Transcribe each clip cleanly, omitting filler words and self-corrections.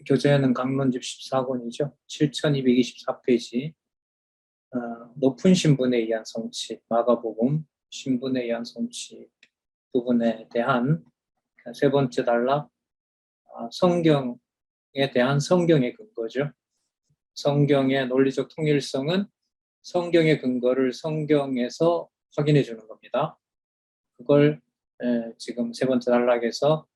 교재는 강론집 14권이죠. 7224페이지. 높은 신분에 의한 성취, 마가복음 신분에 의한 성취 부분에 대한 세 번째 단락, 성경에 대한 성경의 근거죠. 성경의 논리적 통일성은 성경의 근거를 성경에서 확인해 주는 겁니다. 그걸 지금 세 번째 단락에서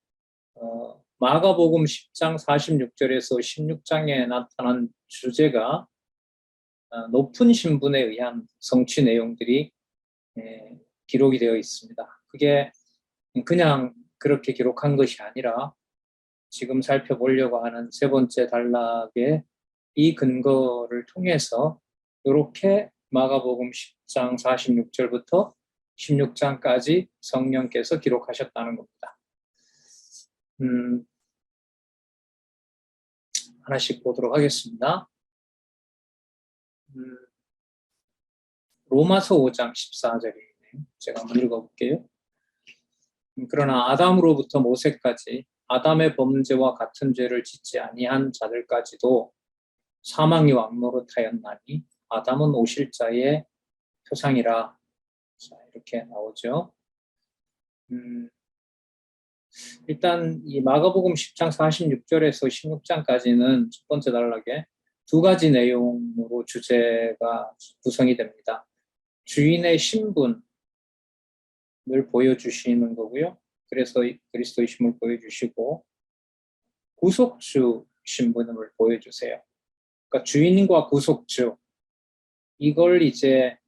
마가복음 10장 46절에서 16장에 나타난 주제가 높은 신분에 의한 성취 내용들이 기록이 되어 있습니다. 그게 그냥 그렇게 기록한 것이 아니라 지금 살펴보려고 하는 세 번째 단락의 이 근거를 통해서 이렇게 마가복음 10장 46절부터 16장까지 성령께서 기록하셨다는 겁니다. 하나씩 보도록 하겠습니다. 로마서 5장 14절이네요. 제가 한번 읽어볼게요. 그러나 아담으로부터 모세까지 아담의 범죄와 같은 죄를 짓지 아니한 자들까지도 사망이 왕노릇하였나니 아담은 오실자의 표상이라. 자, 이렇게 나오죠. 일단 이 마가복음 10장 46절에서 16장까지는 첫 번째 단락에 두 가지 내용으로 주제가 구성이 됩니다. 주인의 신분을 보여주시는 거고요. 그래서 그리스도의 신분을 보여주시고 구속주 신분을 보여주세요. 그러니까 주인과 구속주, 이걸 이제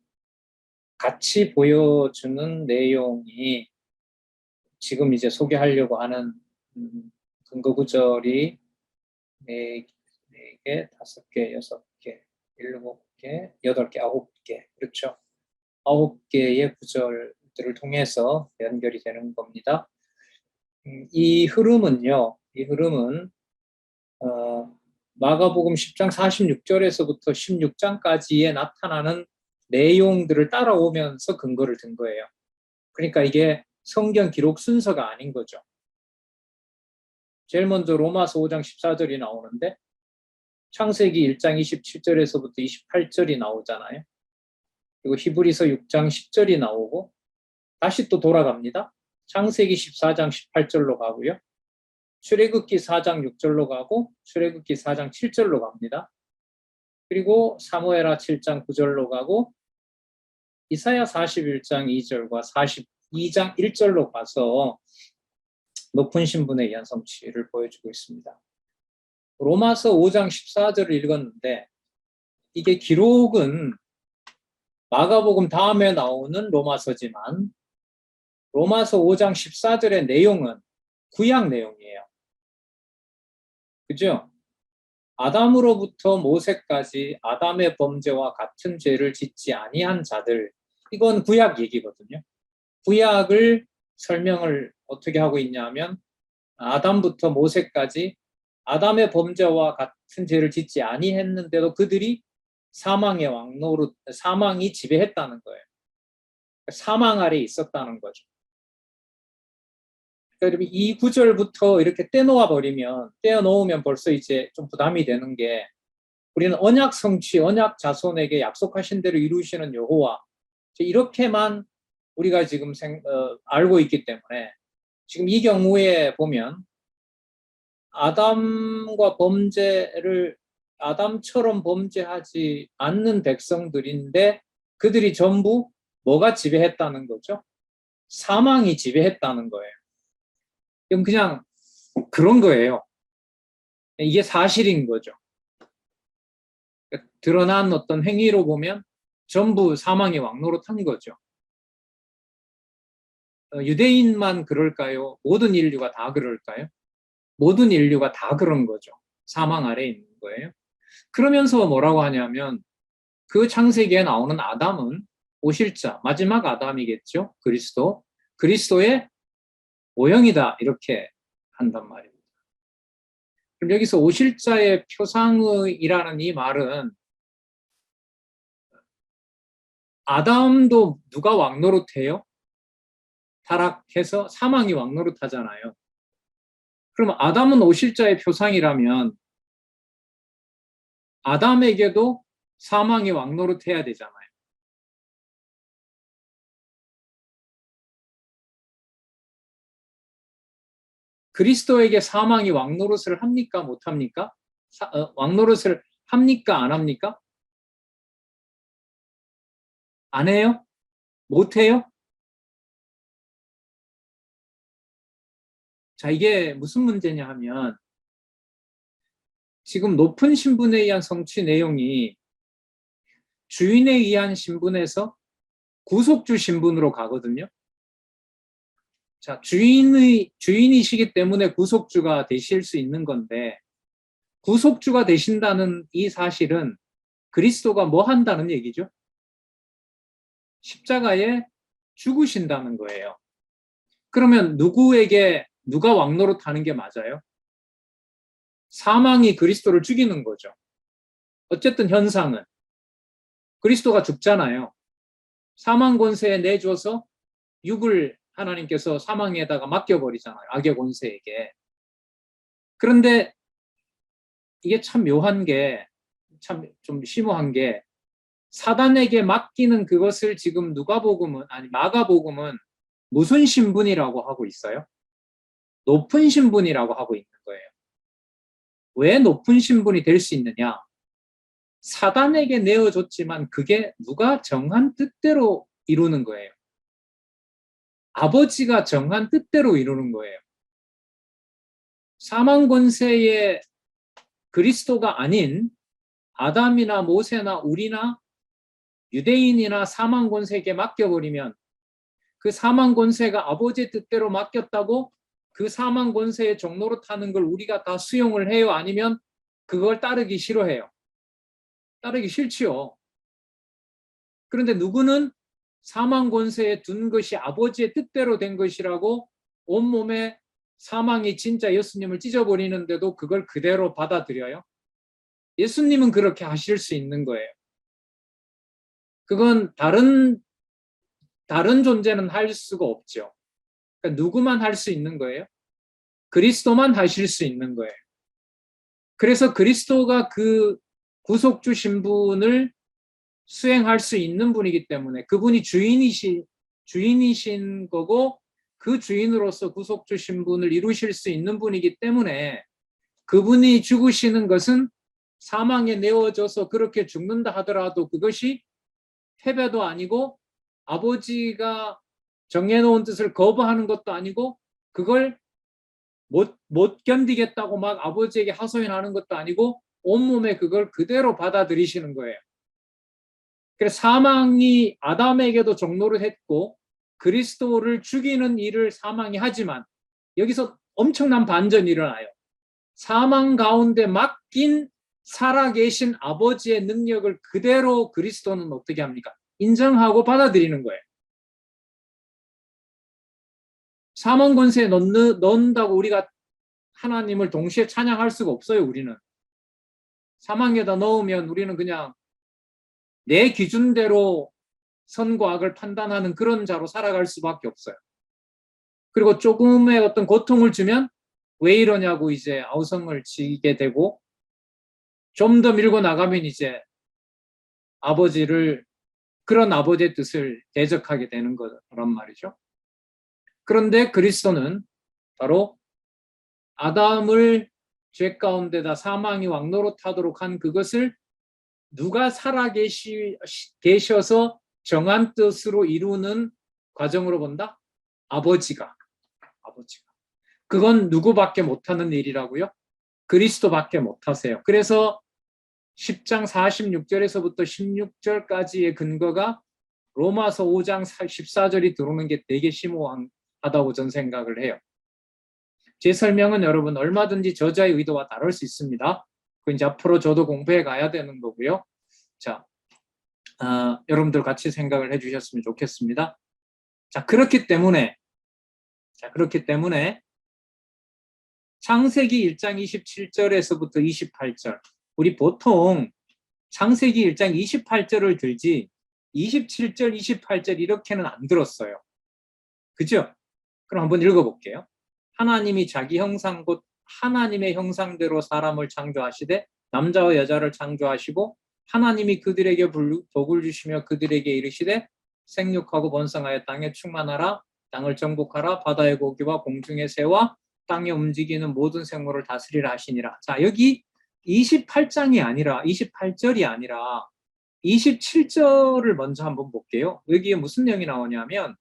같이 보여주는 내용이 지금 이제 소개하려고 하는 근거 구절이 4개, 5개, 6개, 7개, 8개, 9개, 그렇죠. 9개의 구절들을 통해서 연결이 되는 겁니다. 이 흐름은요, 마가복음 10장 46절에서부터 16장까지에 나타나는 내용들을 따라오면서 근거를 든 거예요. 그러니까 이게 성경 기록 순서가 아닌 거죠. 제일 먼저 로마서 5장 14절이 나오는데 창세기 1장 27절에서부터 28절이 나오잖아요. 그리고 히브리서 6장 10절이 나오고 다시 또 돌아갑니다. 창세기 14장 18절로 가고요. 출애굽기 4장 6절로 가고 출애굽기 4장 7절로 갑니다. 그리고 사무엘하 7장 9절로 가고 이사야 41장 2절과 42장 1절로 가서 높은 신분에 의한 성취를 보여주고 있습니다. 로마서 5장 14절을 읽었는데 이게 기록은 마가복음 다음에 나오는 로마서지만 로마서 5장 14절의 내용은 구약 내용이에요. 그죠? 아담으로부터 모세까지 아담의 범죄와 같은 죄를 짓지 아니한 자들, 이건 구약 얘기거든요. 구약을 설명을 어떻게 하고 있냐면 아담부터 모세까지 아담의 범죄와 같은 죄를 짓지 아니했는데도 그들이 사망의 왕노릇, 사망이 지배했다는 거예요. 사망 아래 있었다는 거죠. 그러니까 이 구절부터 이렇게 떼어놓으면 벌써 이제 좀 부담이 되는 게 우리는 언약 성취, 언약 자손에게 약속하신 대로 이루시는 여호와, 이렇게만 우리가 지금 알고 있기 때문에 지금 이 경우에 보면 아담처럼 범죄하지 않는 백성들인데 그들이 전부 뭐가 지배했다는 거죠? 사망이 지배했다는 거예요. 그럼 그냥 그런 거예요. 이게 사실인 거죠. 드러난 어떤 행위로 보면 전부 사망이 왕노릇한 거죠. 유대인만 그럴까요? 모든 인류가 다 그럴까요? 모든 인류가 다 그런 거죠. 사망 아래에 있는 거예요. 그러면서 뭐라고 하냐면 그 창세기에 나오는 아담은 오실자, 마지막 아담이겠죠. 그리스도의 모형이다, 이렇게 한단 말입니다. 그럼 여기서 오실자의 표상이라는 이 말은 아담도 누가 왕노릇해요? 타락해서 사망이 왕노릇하잖아요. 그럼 아담은 오실자의 표상이라면 아담에게도 사망이 왕노릇해야 되잖아요. 그리스도에게 사망이 왕노릇을 합니까? 못합니까? 왕노릇을 합니까? 안 합니까? 안 해요? 못 해요? 자, 이게 무슨 문제냐 하면 지금 높은 신분에 의한 성취 내용이 주인에 의한 신분에서 구속주 신분으로 가거든요. 자, 주인이시기 때문에 구속주가 되실 수 있는 건데, 구속주가 되신다는 이 사실은 그리스도가 뭐 한다는 얘기죠? 십자가에 죽으신다는 거예요. 그러면 누가 왕노릇 하는 게 맞아요? 사망이 그리스도를 죽이는 거죠. 어쨌든 현상은 그리스도가 죽잖아요. 사망 권세에 내줘서 육을 하나님께서 사망에다가 맡겨버리잖아요. 악의 권세에게. 그런데 이게 참 묘한 게, 참 좀 심오한 게, 사단에게 맡기는 그것을 지금 마가복음은 무슨 신분이라고 하고 있어요? 높은 신분이라고 하고 있는 거예요. 왜 높은 신분이 될 수 있느냐? 사단에게 내어줬지만 그게 누가 정한 뜻대로 이루는 거예요. 아버지가 정한 뜻대로 이루는 거예요. 사망 권세의 그리스도가 아닌 아담이나 모세나 우리나 유대인이나 사망 권세에게 맡겨버리면 그 사망 권세가 아버지의 뜻대로 맡겼다고 그 사망 권세의 종로로 타는 걸 우리가 다 수용을 해요? 아니면 그걸 따르기 싫어해요? 따르기 싫지요. 그런데 누구는 사망 권세에 둔 것이 아버지의 뜻대로 된 것이라고 온몸에 사망이 진짜 예수님을 찢어버리는데도 그걸 그대로 받아들여요? 예수님은 그렇게 하실 수 있는 거예요. 그건 다른 존재는 할 수가 없죠. 그러니까 누구만 할 수 있는 거예요? 그리스도만 하실 수 있는 거예요. 그래서 그리스도가 그 구속주 신분을 수행할 수 있는 분이기 때문에 그분이 주인이신 거고 그 주인으로서 구속주 신분을 이루실 수 있는 분이기 때문에 그분이 죽으시는 것은 사망에 내어져서 그렇게 죽는다 하더라도 그것이 패배도 아니고 아버지가 정해놓은 뜻을 거부하는 것도 아니고 그걸 못 견디겠다고 막 아버지에게 하소연하는 것도 아니고 온몸에 그걸 그대로 받아들이시는 거예요. 그래서 사망이 아담에게도 종로를 했고 그리스도를 죽이는 일을 사망이 하지만 여기서 엄청난 반전이 일어나요. 사망 가운데 맡긴 살아계신 아버지의 능력을 그대로 그리스도는 어떻게 합니까? 인정하고 받아들이는 거예요. 사망 권세에 넣는다고 우리가 하나님을 동시에 찬양할 수가 없어요. 우리는 사망에다 넣으면 우리는 그냥 내 기준대로 선과 악을 판단하는 그런 자로 살아갈 수밖에 없어요. 그리고 조금의 어떤 고통을 주면 왜 이러냐고 이제 아우성을 치게 되고 좀 더 밀고 나가면 이제 그런 아버지의 뜻을 대적하게 되는 거란 말이죠. 그런데 그리스도는 바로 아담을 죄 가운데다 사망이 왕노릇하도록 한 그것을 누가 계셔서 정한 뜻으로 이루는 과정으로 본다? 아버지가. 그건 누구밖에 못하는 일이라고요? 그리스도밖에 못하세요. 그래서 10장 46절에서부터 16절까지의 근거가 로마서 5장 14절이 들어오는 게 되게 심오하다고 저는 생각을 해요. 제 설명은 여러분 얼마든지 저자의 의도와 다를 수 있습니다. 그 이제 앞으로 저도 공부해 가야 되는 거고요. 자, 여러분들 같이 생각을 해주셨으면 좋겠습니다. 자, 그렇기 때문에 창세기 1장 27절에서부터 28절, 우리 보통 창세기 1장 28절을 들지 27절, 28절 이렇게는 안 들었어요. 그죠? 그럼 한번 읽어볼게요. 하나님이 자기 형상 곧 하나님의 형상대로 사람을 창조하시되 남자와 여자를 창조하시고 하나님이 그들에게 복을 주시며 그들에게 이르시되 생육하고 번성하여 땅에 충만하라. 땅을 정복하라. 바다의 고기와 공중의 새와 땅에 움직이는 모든 생물을 다스리라 하시니라. 자, 여기 28장이 아니라 28절이 아니라 27절을 먼저 한번 볼게요. 여기에 무슨 내용이 나오냐면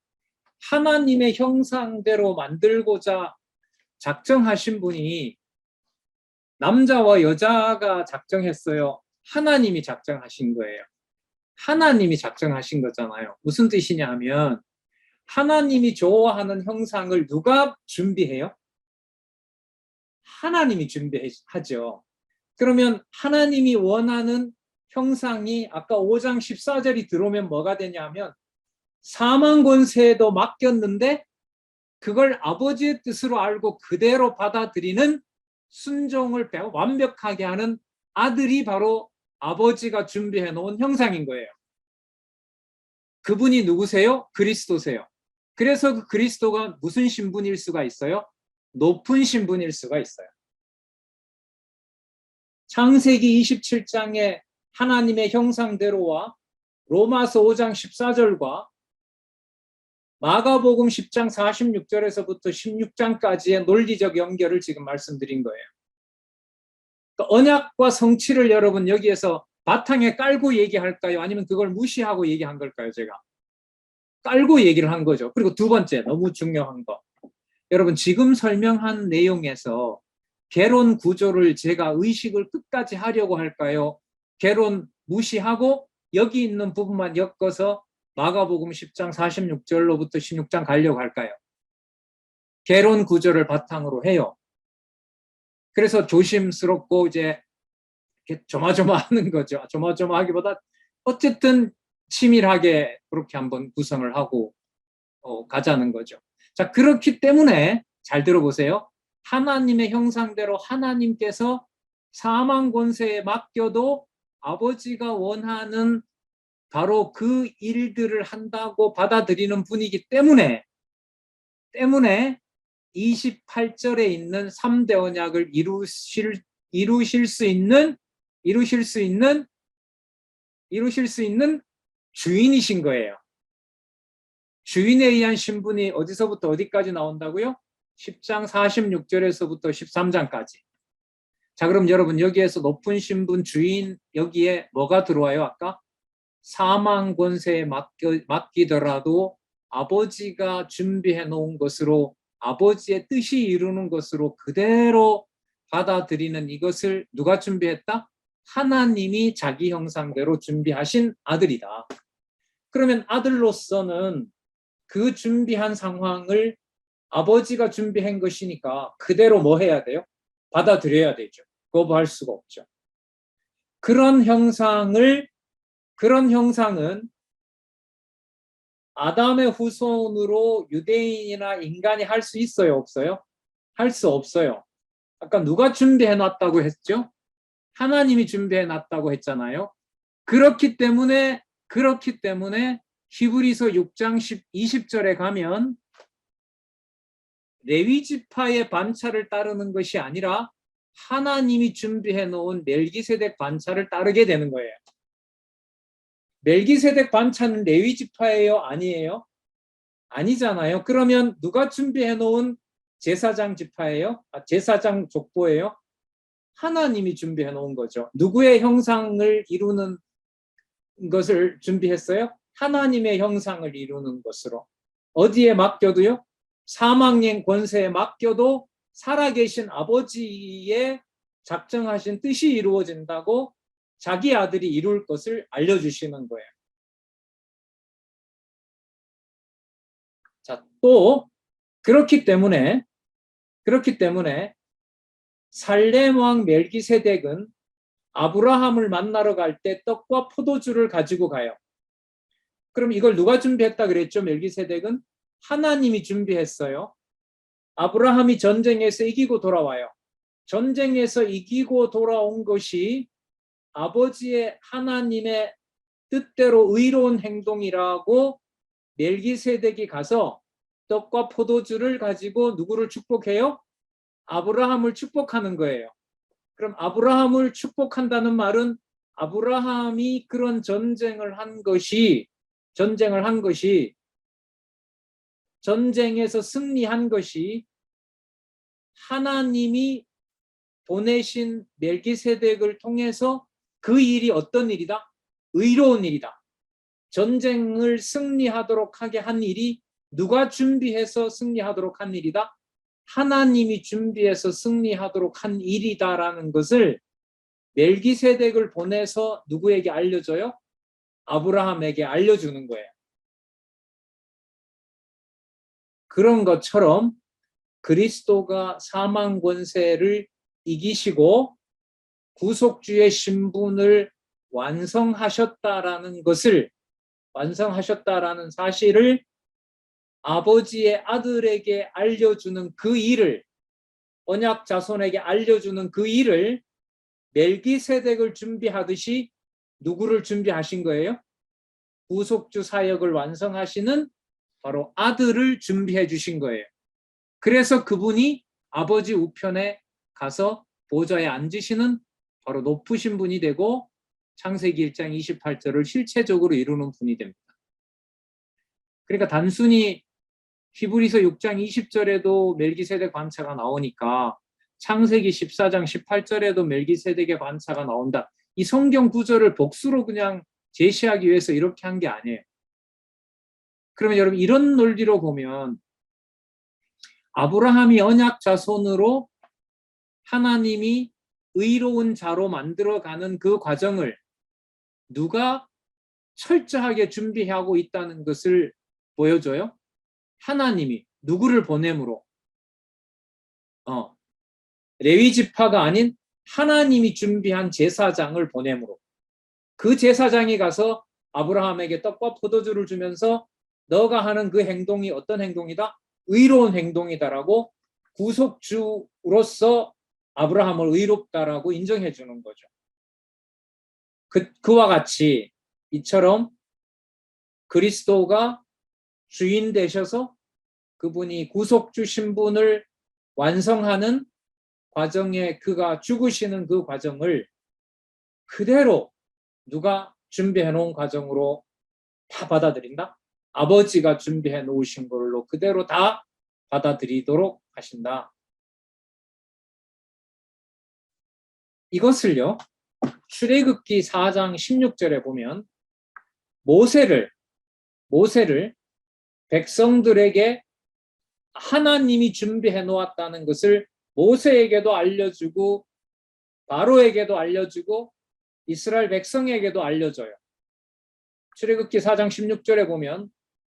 하나님의 형상대로 만들고자 작정하신 분이 남자와 여자가 작정했어요? 하나님이 작정하신 거예요? 하나님이 작정하신 거잖아요. 무슨 뜻이냐 하면 하나님이 좋아하는 형상을 누가 준비해요? 하나님이 준비하죠. 그러면 하나님이 원하는 형상이 아까 5장 14절이 들어오면 뭐가 되냐면 사망 권세에도 맡겼는데 그걸 아버지의 뜻으로 알고 그대로 받아들이는 순종을 완벽하게 하는 아들이 바로 아버지가 준비해 놓은 형상인 거예요. 그분이 누구세요? 그리스도세요. 그래서 그 그리스도가 무슨 신분일 수가 있어요? 높은 신분일 수가 있어요. 창세기 27장에 하나님의 형상대로와 로마서 5장 14절과 마가복음 10장 46절에서부터 16장까지의 논리적 연결을 지금 말씀드린 거예요. 그러니까 언약과 성취를 여러분 여기에서 바탕에 깔고 얘기할까요? 아니면 그걸 무시하고 얘기한 걸까요? 제가 깔고 얘기를 한 거죠. 그리고 두 번째 너무 중요한 거, 여러분 지금 설명한 내용에서 개론 구조를 제가 의식을 끝까지 하려고 할까요? 개론 무시하고 여기 있는 부분만 엮어서 마가복음 10장 46절로부터 16장 가려고 할까요? 개론 구조를 바탕으로 해요. 그래서 조심스럽고 이제 조마조마하는 거죠. 조마조마하기보다 어쨌든 치밀하게 그렇게 한번 구성을 하고 가자는 거죠. 자, 그렇기 때문에 잘 들어보세요. 하나님의 형상대로 하나님께서 사망 권세에 맡겨도 아버지가 원하는 바로 그 일들을 한다고 받아들이는 분이기 때문에 28절에 있는 3대 언약을 이루실 수 있는 주인이신 거예요. 주인에 의한 신분이 어디서부터 어디까지 나온다고요? 10장 46절에서부터 13장까지. 자, 그럼 여러분 여기에서 높은 신분 주인 여기에 뭐가 들어와요? 아까 사망 권세에 맡기더라도 아버지가 준비해 놓은 것으로 아버지의 뜻이 이루는 것으로 그대로 받아들이는 이것을 누가 준비했다? 하나님이 자기 형상대로 준비하신 아들이다. 그러면 아들로서는 그 준비한 상황을 아버지가 준비한 것이니까 그대로 뭐 해야 돼요? 받아들여야 되죠. 거부할 수가 없죠. 그런 형상은 아담의 후손으로 유대인이나 인간이 할 수 있어요? 없어요? 할 수 없어요. 아까 누가 준비해 놨다고 했죠? 하나님이 준비해 놨다고 했잖아요. 그렇기 때문에 히브리서 6장 20절에 가면 레위 지파의 반차를 따르는 것이 아니라 하나님이 준비해 놓은 멜기세덱 반차를 따르게 되는 거예요. 멜기세덱 반차는 레위 지파예요? 아니에요? 아니잖아요. 그러면 누가 준비해 놓은 제사장 지파예요? 제사장 족보예요? 하나님이 준비해 놓은 거죠. 누구의 형상을 이루는 것을 준비했어요? 하나님의 형상을 이루는 것으로. 어디에 맡겨도요? 사망의 권세에 맡겨도 살아계신 아버지의 작정하신 뜻이 이루어진다고 자기 아들이 이룰 것을 알려주시는 거예요. 자, 또 그렇기 때문에 살렘 왕 멜기세덱은 아브라함을 만나러 갈 때 떡과 포도주를 가지고 가요. 그럼 이걸 누가 준비했다 그랬죠? 멜기세덱은 하나님이 준비했어요. 아브라함이 전쟁에서 이기고 돌아와요. 전쟁에서 이기고 돌아온 것이 아버지의 하나님의 뜻대로 의로운 행동이라고 멜기세덱이 가서 떡과 포도주를 가지고 누구를 축복해요? 아브라함을 축복하는 거예요. 그럼 아브라함을 축복한다는 말은 아브라함이 그런 전쟁을 한 것이 전쟁에서 승리한 것이 하나님이 보내신 멜기세덱을 통해서 그 일이 어떤 일이다? 의로운 일이다. 전쟁을 승리하도록 하게 한 일이 누가 준비해서 승리하도록 한 일이다? 하나님이 준비해서 승리하도록 한 일이다라는 것을 멜기세덱을 보내서 누구에게 알려줘요? 아브라함에게 알려주는 거예요. 그런 것처럼 그리스도가 사망 권세를 이기시고 구속주의 신분을 완성하셨다라는 사실을 아버지의 아들에게 알려주는 그 일을, 언약 자손에게 알려주는 그 일을 멜기세덱을 준비하듯이 누구를 준비하신 거예요? 구속주 사역을 완성하시는 바로 아들을 준비해 주신 거예요. 그래서 그분이 아버지 우편에 가서 보좌에 앉으시는 바로 높으신 분이 되고 창세기 1장 28절을 실체적으로 이루는 분이 됩니다. 그러니까 단순히 히브리서 6장 20절에도 멜기세덱 관차가 나오니까 창세기 14장 18절에도 멜기세덱의 관차가 나온다. 이 성경 구절을 복수로 그냥 제시하기 위해서 이렇게 한 게 아니에요. 그러면 여러분 이런 논리로 보면 아브라함이 언약 자손으로 하나님이 의로운 자로 만들어가는 그 과정을 누가 철저하게 준비하고 있다는 것을 보여줘요? 하나님이 누구를 보냄으로? 레위 지파가 아닌 하나님이 준비한 제사장을 보냄으로. 그 제사장이 가서 아브라함에게 떡과 포도주를 주면서 너가 하는 그 행동이 어떤 행동이다? 의로운 행동이다라고 구속주로서 아브라함을 의롭다라고 인정해 주는 거죠. 그와 같이 이처럼 그리스도가 주인 되셔서 그분이 구속주 신분을 완성하는 과정에 그가 죽으시는 그 과정을 그대로 누가 준비해 놓은 과정으로 다 받아들인다? 아버지가 준비해 놓으신 걸로 그대로 다 받아들이도록 하신다. 이것을요, 출애굽기 4장 16절에 보면 모세를 백성들에게 하나님이 준비해 놓았다는 것을 모세에게도 알려주고 바로에게도 알려주고 이스라엘 백성에게도 알려줘요. 출애굽기 4장 16절에 보면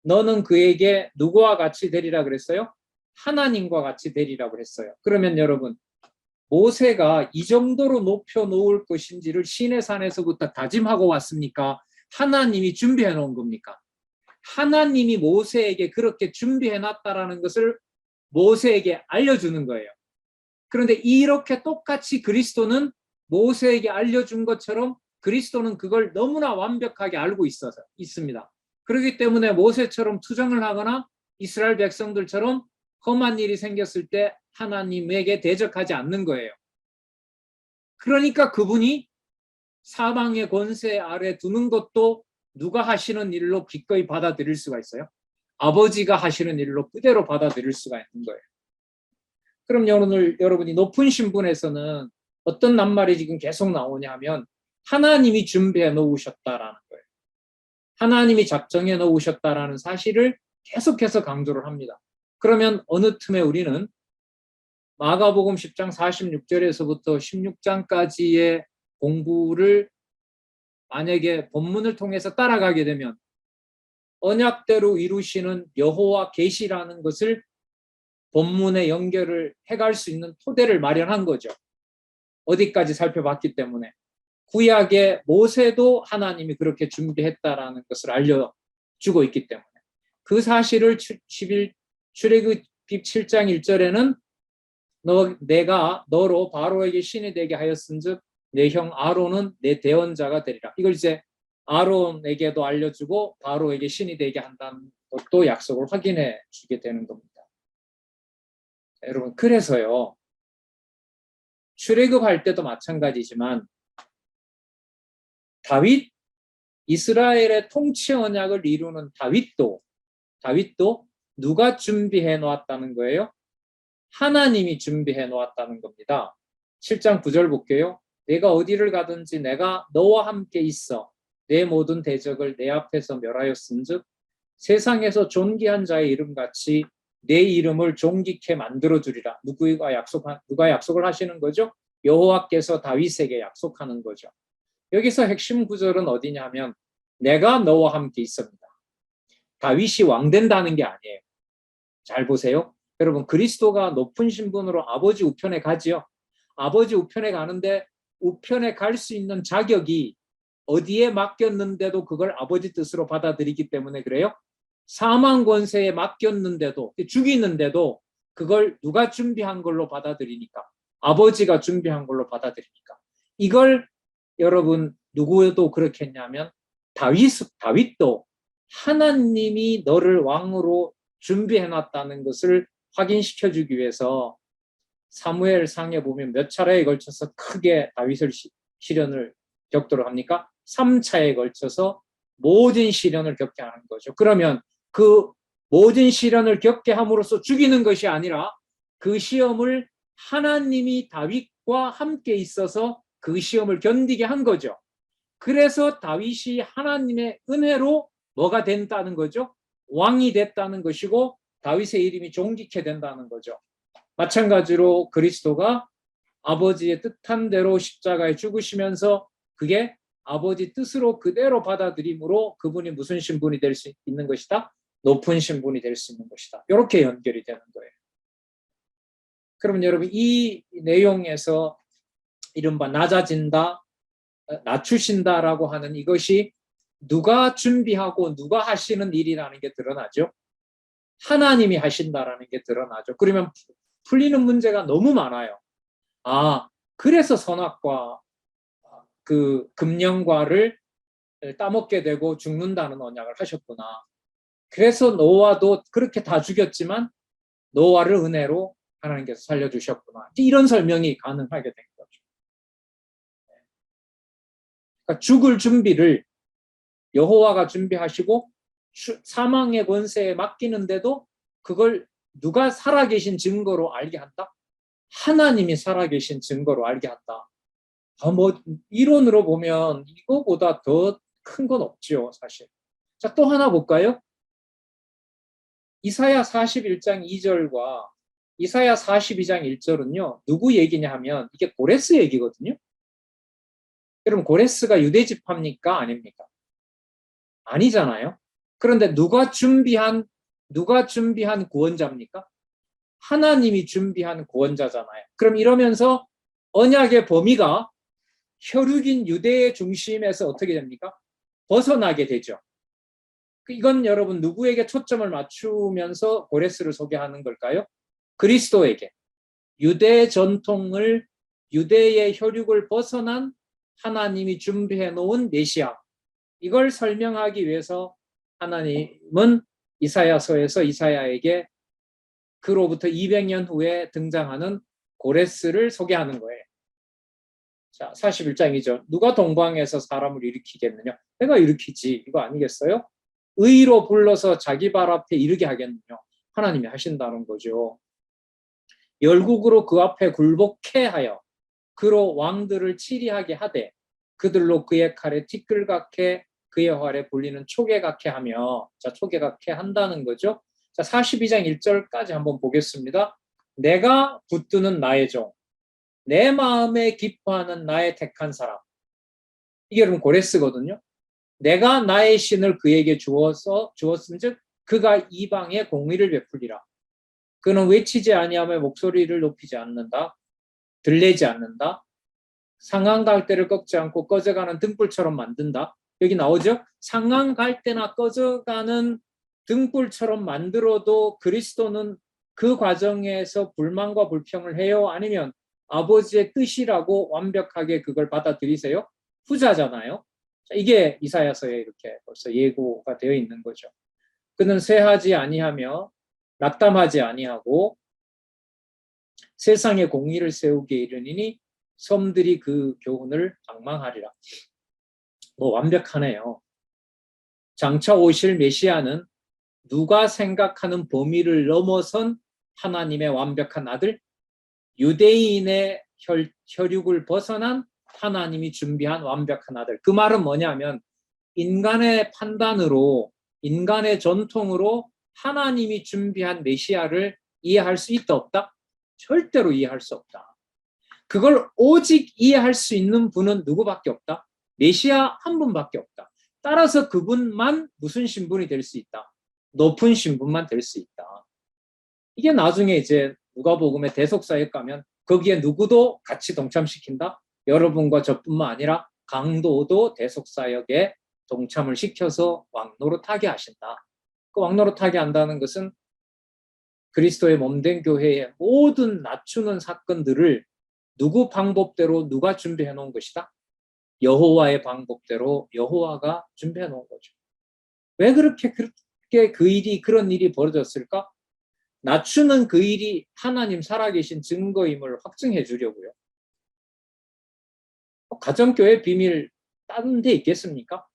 너는 그에게 누구와 같이 되리라 그랬어요? 하나님과 같이 되리라고 했어요. 그러면 여러분 모세가 이 정도로 높여 놓을 것인지를 시내산에서부터 다짐하고 왔습니까? 하나님이 준비해 놓은 겁니까? 하나님이 모세에게 그렇게 준비해 놨다라는 것을 모세에게 알려주는 거예요. 그런데 이렇게 똑같이 그리스도는 모세에게 알려준 것처럼 그리스도는 그걸 너무나 완벽하게 알고 있습니다. 그렇기 때문에 모세처럼 투정을 하거나 이스라엘 백성들처럼 험한 일이 생겼을 때 하나님에게 대적하지 않는 거예요. 그러니까 그분이 사망의 권세 아래 두는 것도 누가 하시는 일로 기꺼이 받아들일 수가 있어요? 아버지가 하시는 일로 그대로 받아들일 수가 있는 거예요. 그럼 오늘 여러분이 높은 신분에서는 어떤 낱말이 지금 계속 나오냐 하면 하나님이 준비해 놓으셨다라는 거예요. 하나님이 작정해 놓으셨다라는 사실을 계속해서 강조를 합니다. 그러면 어느 틈에 우리는 마가복음 10장 46절에서부터 16장까지의 공부를 만약에 본문을 통해서 따라가게 되면 언약대로 이루시는 여호와 계시라는 것을 본문에 연결을 해갈 수 있는 토대를 마련한 거죠. 어디까지 살펴봤기 때문에. 구약의 모세도 하나님이 그렇게 준비했다라는 것을 알려주고 있기 때문에. 그 사실을 출애굽기 7장 1절에는 내가 너로 바로에게 신이 되게 하였은즉 내 형 아론은 내 대언자가 되리라. 이걸 이제 아론에게도 알려주고 바로에게 신이 되게 한다는 것도 약속을 확인해 주게 되는 겁니다. 여러분, 그래서요, 출애굽할 때도 마찬가지지만 다윗, 이스라엘의 통치 언약을 이루는 다윗도 누가 준비해 놓았다는 거예요? 하나님이 준비해 놓았다는 겁니다. 7장 9절 볼게요. 내가 어디를 가든지 내가 너와 함께 있어 내 모든 대적을 내 앞에서 멸하였은즉 세상에서 존귀한 자의 이름같이 내 이름을 존귀케 만들어 주리라. 누가 약속을 하시는 거죠? 여호와께서 다윗에게 약속하는 거죠. 여기서 핵심 구절은 어디냐면 내가 너와 함께 있습니다. 다윗이 왕 된다는 게 아니에요. 잘 보세요. 여러분, 그리스도가 높은 신분으로 아버지 우편에 가지요. 아버지 우편에 가는데 우편에 갈 수 있는 자격이 어디에 맡겼는데도 그걸 아버지 뜻으로 받아들이기 때문에 그래요. 사망 권세에 맡겼는데도, 죽이는데도 그걸 누가 준비한 걸로 받아들이니까, 아버지가 준비한 걸로 받아들이니까. 이걸 여러분 누구도 그렇게 했냐면 다윗도 하나님이 너를 왕으로 준비해놨다는 것을 확인시켜주기 위해서 사무엘상에 보면 몇 차례에 걸쳐서 크게 다윗을 시련을 겪도록 합니까? 3차에 걸쳐서 모든 시련을 겪게 하는 거죠. 그러면 그 모든 시련을 겪게 함으로써 죽이는 것이 아니라 그 시험을 하나님이 다윗과 함께 있어서 그 시험을 견디게 한 거죠. 그래서 다윗이 하나님의 은혜로 뭐가 된다는 거죠? 왕이 됐다는 것이고 다윗의 이름이 존귀케 된다는 거죠. 마찬가지로 그리스도가 아버지의 뜻한 대로 십자가에 죽으시면서 그게 아버지 뜻으로 그대로 받아들임으로 그분이 무슨 신분이 될 수 있는 것이다? 높은 신분이 될 수 있는 것이다. 이렇게 연결이 되는 거예요. 그러면 여러분 이 내용에서 이른바 낮아진다, 낮추신다라고 하는 이것이 누가 준비하고 누가 하시는 일이라는 게 드러나죠. 하나님이 하신다라는 게 드러나죠. 그러면 풀리는 문제가 너무 많아요. 아, 그래서 선악과 그 금령과를 따먹게 되고 죽는다는 언약을 하셨구나. 그래서 노아도 그렇게 다 죽였지만 노아를 은혜로 하나님께서 살려주셨구나. 이런 설명이 가능하게 된 거죠. 그러니까 죽을 준비를 여호와가 준비하시고 사망의 권세에 맡기는데도 그걸 누가 살아계신 증거로 알게 한다? 하나님이 살아계신 증거로 알게 한다. 뭐 이론으로 보면 이거보다 더 큰 건 없죠, 사실. 자, 또 하나 볼까요? 이사야 41장 2절과 이사야 42장 1절은요. 누구 얘기냐 하면 이게 고레스 얘기거든요. 여러분 고레스가 유대 지파입니까? 아닙니까? 아니잖아요. 그런데 누가 준비한 구원자입니까? 하나님이 준비한 구원자잖아요. 그럼 이러면서 언약의 범위가 혈육인 유대의 중심에서 어떻게 됩니까? 벗어나게 되죠. 이건 여러분 누구에게 초점을 맞추면서 고레스를 소개하는 걸까요? 그리스도에게. 유대의 전통을, 유대의 혈육을 벗어난 하나님이 준비해 놓은 메시아. 이걸 설명하기 위해서 하나님은 이사야서에서 이사야에게 그로부터 200년 후에 등장하는 고레스를 소개하는 거예요. 자, 41장이죠. 누가 동방에서 사람을 일으키겠느냐? 내가 일으키지. 이거 아니겠어요? 의로 불러서 자기 발 앞에 이르게 하겠느냐? 하나님이 하신다는 거죠. 열국으로 그 앞에 굴복해 하여 그로 왕들을 치리하게 하되 그들로 그의 칼에 티끌같게 그의 활에 불리는 초계같게 하며, 자, 초계같게 한다는 거죠. 자, 42장 1절까지 한번 보겠습니다. 내가 붙드는 나의 종, 내 마음에 기뻐하는 나의 택한 사람. 이게 여러분 고레스거든요. 내가 나의 신을 그에게 주었은즉 그가 이방에 공의를 베풀리라. 그는 외치지 아니하며 목소리를 높이지 않는다. 들리지 않는다. 상한 갈대를 꺾지 않고 꺼져가는 등불처럼 만든다. 여기 나오죠? 상한 갈대나 꺼져가는 등불처럼 만들어도 그리스도는 그 과정에서 불만과 불평을 해요? 아니면 아버지의 뜻이라고 완벽하게 그걸 받아들이세요? 후자잖아요. 이게 이사야서에 이렇게 벌써 예고가 되어 있는 거죠. 그는 쇠하지 아니하며 낙담하지 아니하고 세상에 공의를 세우게 이르니니 섬들이 그 교훈을 방망하리라. 뭐 완벽하네요. 장차 오실 메시아는 누가 생각하는 범위를 넘어선 하나님의 완벽한 아들, 유대인의 혈육을 벗어난 하나님이 준비한 완벽한 아들. 그 말은 뭐냐면 인간의 판단으로, 인간의 전통으로 하나님이 준비한 메시아를 이해할 수 있다 없다? 절대로 이해할 수 없다. 그걸 오직 이해할 수 있는 분은 누구밖에 없다? 메시아 한 분밖에 없다. 따라서 그분만 무슨 신분이 될 수 있다? 높은 신분만 될 수 있다. 이게 나중에 이제 누가복음의 대속사역 가면 거기에 누구도 같이 동참시킨다? 여러분과 저뿐만 아니라 강도도 대속사역에 동참을 시켜서 왕노릇하게 하신다. 그 왕노릇하게 한다는 것은 그리스도의 몸된 교회의 모든 낮추는 사건들을 누구 방법대로 누가 준비해 놓은 것이다? 여호와의 방법대로 여호와가 준비해 놓은 거죠. 왜 그렇게 그런 일이 벌어졌을까? 낮추는 그 일이 하나님 살아계신 증거임을 확증해 주려고요. 가정교회 비밀 다른 데 있겠습니까?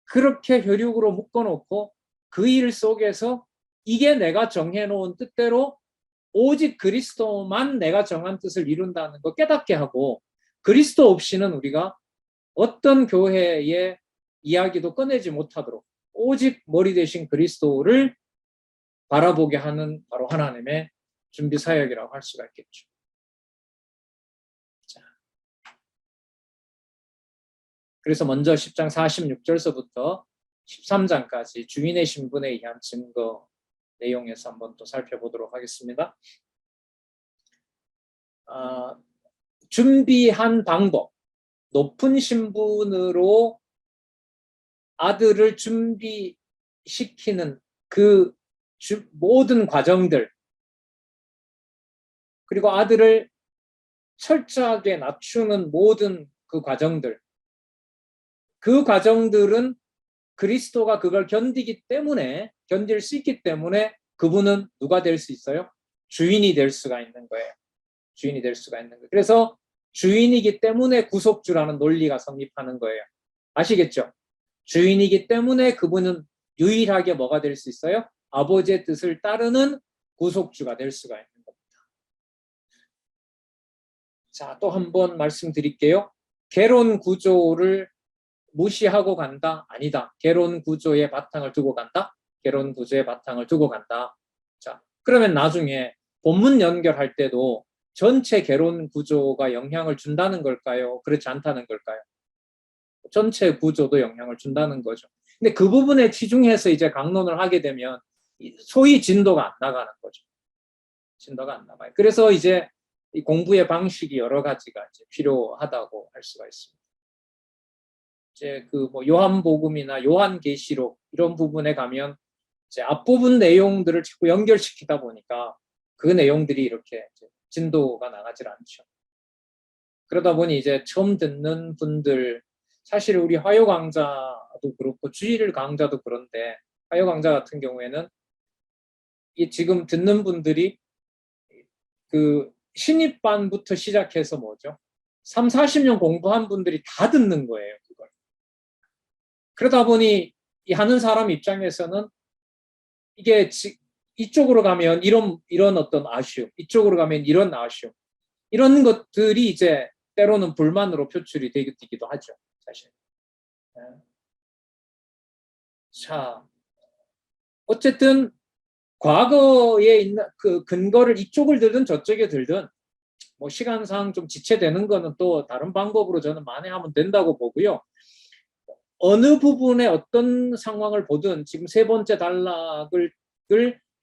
그렇게 혈육으로 묶어놓고 그 일 속에서 이게 내가 정해놓은 뜻대로 오직 그리스도만 내가 정한 뜻을 이룬다는 거 깨닫게 하고, 그리스도 없이는 우리가 어떤 교회의 이야기도 꺼내지 못하도록 오직 머리 대신 그리스도를 바라보게 하는 바로 하나님의 준비 사역이라고 할 수가 있겠죠. 자, 그래서 먼저 10장 46절서부터 13장까지 주인의 신분에 의한 증거 내용에서 한번 또 살펴보도록 하겠습니다. 준비한 방법, 높은 신분으로 아들을 준비시키는 그 모든 과정들, 그리고 아들을 철저하게 낮추는 모든 그 과정들, 그 과정들은 그리스도가 그걸 견딜 수 있기 때문에 그분은 누가 될 수 있어요? 주인이 될 수가 있는 거예요. 주인이 될 수가 있는 거예요. 그래서 주인이기 때문에 구속주라는 논리가 성립하는 거예요. 아시겠죠? 주인이기 때문에 그분은 유일하게 뭐가 될 수 있어요? 아버지의 뜻을 따르는 구속주가 될 수가 있는 겁니다. 자, 또 한 번 말씀드릴게요. 개론 구조를 무시하고 간다? 아니다. 개론 구조의 바탕을 두고 간다? 개론 구조의 바탕을 두고 간다. 자, 그러면 나중에 본문 연결할 때도 전체 개론 구조가 영향을 준다는 걸까요? 그렇지 않다는 걸까요? 전체 구조도 영향을 준다는 거죠. 근데 그 부분에 치중해서 이제 강론을 하게 되면 소위 진도가 안 나가는 거죠. 진도가 안 나가요. 그래서 이제 이 공부의 방식이 여러 가지가 이제 필요하다고 할 수가 있습니다. 이제 그 뭐 요한복음이나 요한계시록 이런 부분에 가면 이제 앞부분 내용들을 자꾸 연결시키다 보니까 그 내용들이 이렇게 진도가 나가질 않죠. 그러다 보니 이제 처음 듣는 분들, 사실 우리 화요 강좌도 그렇고 주일 강좌도 그런데, 화요 강좌 같은 경우에는 이 지금 듣는 분들이 그 신입반부터 시작해서 뭐죠? 3, 40년 공부한 분들이 다 듣는 거예요, 그걸. 그러다 보니 이 하는 사람 입장에서는 이게 이쪽으로 가면 이런 어떤 아쉬움, 이쪽으로 가면 이런 아쉬움, 이런 것들이 이제 때로는 불만으로 표출이 되기도 하죠, 사실. 자, 어쨌든 과거에 있는 그 근거를 이쪽을 들든 저쪽에 들든 뭐 시간상 좀 지체되는 거는 또 다른 방법으로 저는 만회하면 된다고 보고요. 어느 부분에 어떤 상황을 보든 지금 세 번째 단락을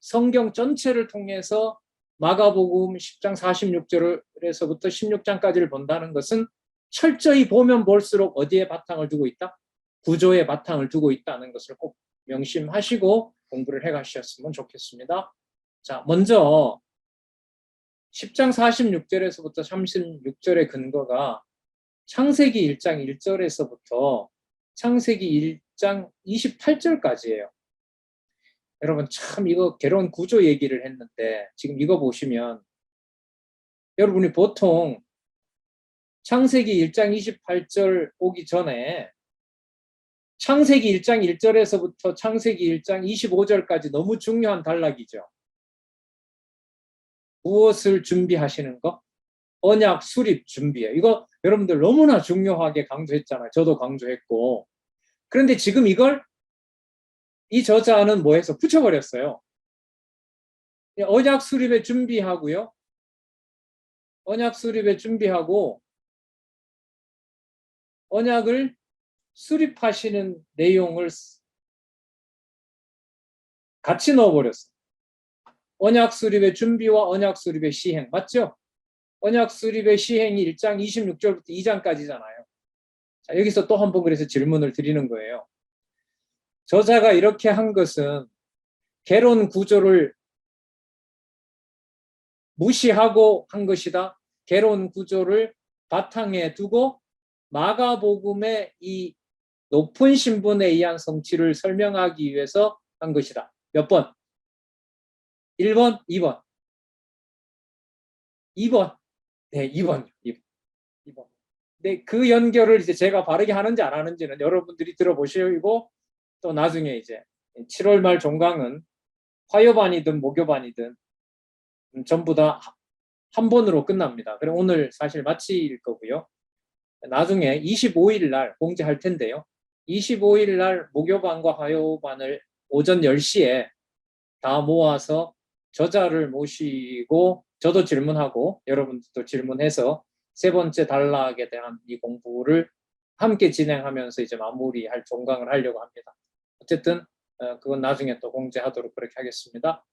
성경 전체를 통해서 마가복음 10장 46절에서부터 16장까지를 본다는 것은 철저히 보면 볼수록 어디에 바탕을 두고 있다? 구조에 바탕을 두고 있다는 것을 꼭 명심하시고 공부를 해가셨으면 좋겠습니다. 자, 먼저 10장 46절에서부터 36절의 근거가 창세기 1장 1절에서부터 창세기 1장 28절까지예요. 여러분 참 이거 개론 구조 얘기를 했는데 지금 이거 보시면 여러분이 보통 창세기 1장 28절 오기 전에 창세기 1장 1절에서부터 창세기 1장 25절까지 너무 중요한 단락이죠. 무엇을 준비하시는 거? 언약 수립 준비예요. 이거 여러분들 너무나 중요하게 강조했잖아요. 저도 강조했고. 그런데 지금 이걸 이 저자는 뭐 해서 붙여버렸어요. 언약 수립에 준비하고요. 언약 수립에 준비하고 언약을 수립하시는 내용을 같이 넣어버렸어요. 언약 수립의 준비와 언약 수립의 시행. 맞죠? 언약 수립의 시행이 1장 26절부터 2장까지잖아요. 자, 여기서 또 한 번 그래서 질문을 드리는 거예요. 저자가 이렇게 한 것은 개론 구조를 무시하고 한 것이다. 개론 구조를 바탕에 두고 마가복음의 이 높은 신분에 의한 성취를 설명하기 위해서 한 것이다. 몇 번? 1번, 2번. 2번. 네, 2번요. 2번. 근데 그 연결을 이제 제가 바르게 하는지 안 하는지는 여러분들이 들어보시고 또 나중에 이제 7월 말 종강은 화요반이든 목요반이든 전부 다 한 번으로 끝납니다. 그럼 오늘 사실 마칠 거고요. 나중에 25일 날 공지할 텐데요. 25일 날 목요반과 화요반을 오전 10시에 다 모아서 저자를 모시고 저도 질문하고 여러분들도 질문해서 세 번째 단락에 대한 이 공부를 함께 진행하면서 이제 마무리할 종강을 하려고 합니다. 어쨌든 그건 나중에 또 공지하도록 그렇게 하겠습니다.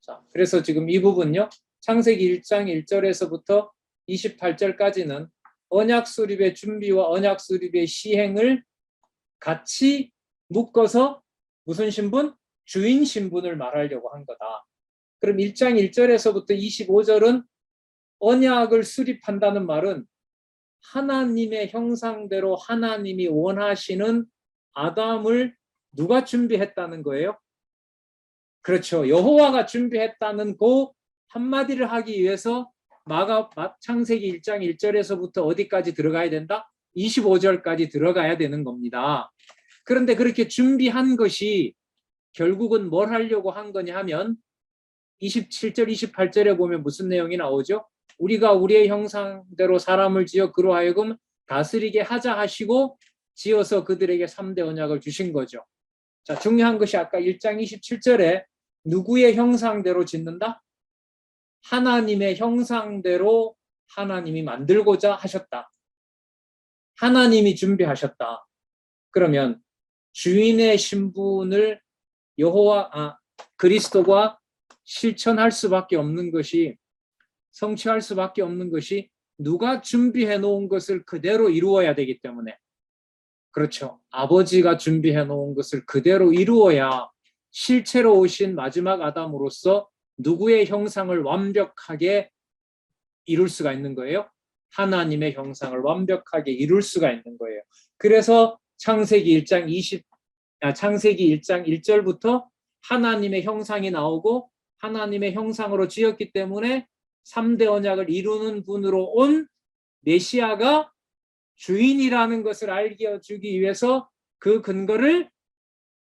자, 그래서 지금 이 부분요. 창세기 1장 1절에서부터 28절까지는 언약 수립의 준비와 언약 수립의 시행을 같이 묶어서 무슨 신분? 주인 신분을 말하려고 한 거다. 그럼 1장 1절에서부터 25절은 언약을 수립한다는 말은 하나님의 형상대로 하나님이 원하시는 아담을 누가 준비했다는 거예요? 그렇죠. 여호와가 준비했다는 그 한마디를 하기 위해서 창세기 1장 1절에서부터 어디까지 들어가야 된다? 25절까지 들어가야 되는 겁니다. 그런데 그렇게 준비한 것이 결국은 뭘 하려고 한 거냐 하면 27절, 28절에 보면 무슨 내용이 나오죠? 우리가 우리의 형상대로 사람을 지어 그로 하여금 다스리게 하자 하시고 지어서 그들에게 3대 언약을 주신 거죠. 자, 중요한 것이 아까 1장 27절에 누구의 형상대로 짓는다? 하나님의 형상대로 하나님이 만들고자 하셨다. 하나님이 준비하셨다. 그러면 주인의 신분을 그리스도가 실천할 수밖에 없는 것이 성취할 수밖에 없는 것이 누가 준비해 놓은 것을 그대로 이루어야 되기 때문에 그렇죠. 아버지가 준비해 놓은 것을 그대로 이루어야 실체로 오신 마지막 아담으로서 누구의 형상을 완벽하게 이룰 수가 있는 거예요? 하나님의 형상을 완벽하게 이룰 수가 있는 거예요. 그래서 창세기 1장 1절부터 하나님의 형상이 나오고 하나님의 형상으로 지었기 때문에 3대 언약을 이루는 분으로 온 메시아가 주인이라는 것을 알게 주기 위해서 그 근거를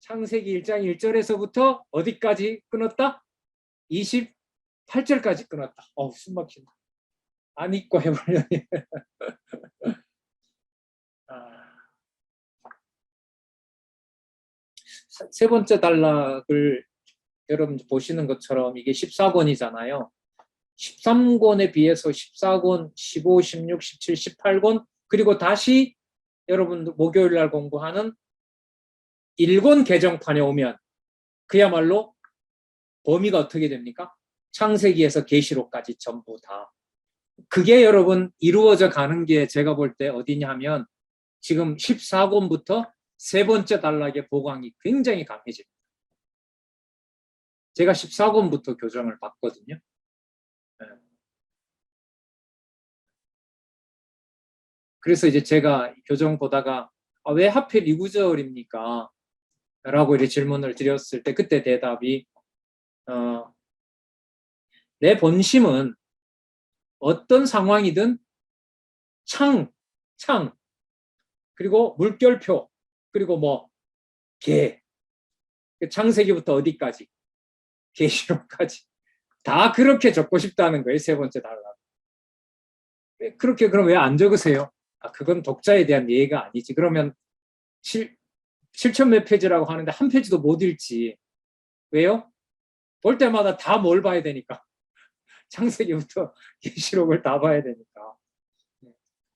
창세기 1장 1절에서부터 어디까지 끊었다? 28절까지 끊었다. 숨 막힌다. 안 잊고 해보려니. 세 번째 단락을 여러분 보시는 것처럼 이게 14권이잖아요. 13권에 비해서 14권, 15, 16, 17, 18권 그리고 다시 여러분 목요일 날 공부하는 1권 개정판에 오면 그야말로 범위가 어떻게 됩니까? 창세기에서 계시록까지 전부 다. 그게 여러분 이루어져 가는 게 제가 볼 때 어디냐 하면 지금 14권부터 세 번째 단락의 보강이 굉장히 강해집니다. 제가 14권부터 교정을 받거든요. 그래서 이제 제가 교정 보다가 왜 하필 이 구절입니까? 라고 이렇게 질문을 드렸을 때 그때 대답이 내 본심은 어떤 상황이든 창, 그리고 물결표, 그리고 뭐 개, 창세기부터 어디까지, 계시록까지 다 그렇게 적고 싶다는 거예요. 세 번째 단락. 그렇게 그럼 왜 안 적으세요? 그건 독자에 대한 예의가 아니지. 그러면 7천 몇 페이지라고 하는데 한 페이지도 못 읽지. 왜요? 볼 때마다 다 뭘 봐야 되니까. 창세기부터 계시록을 다 봐야 되니까.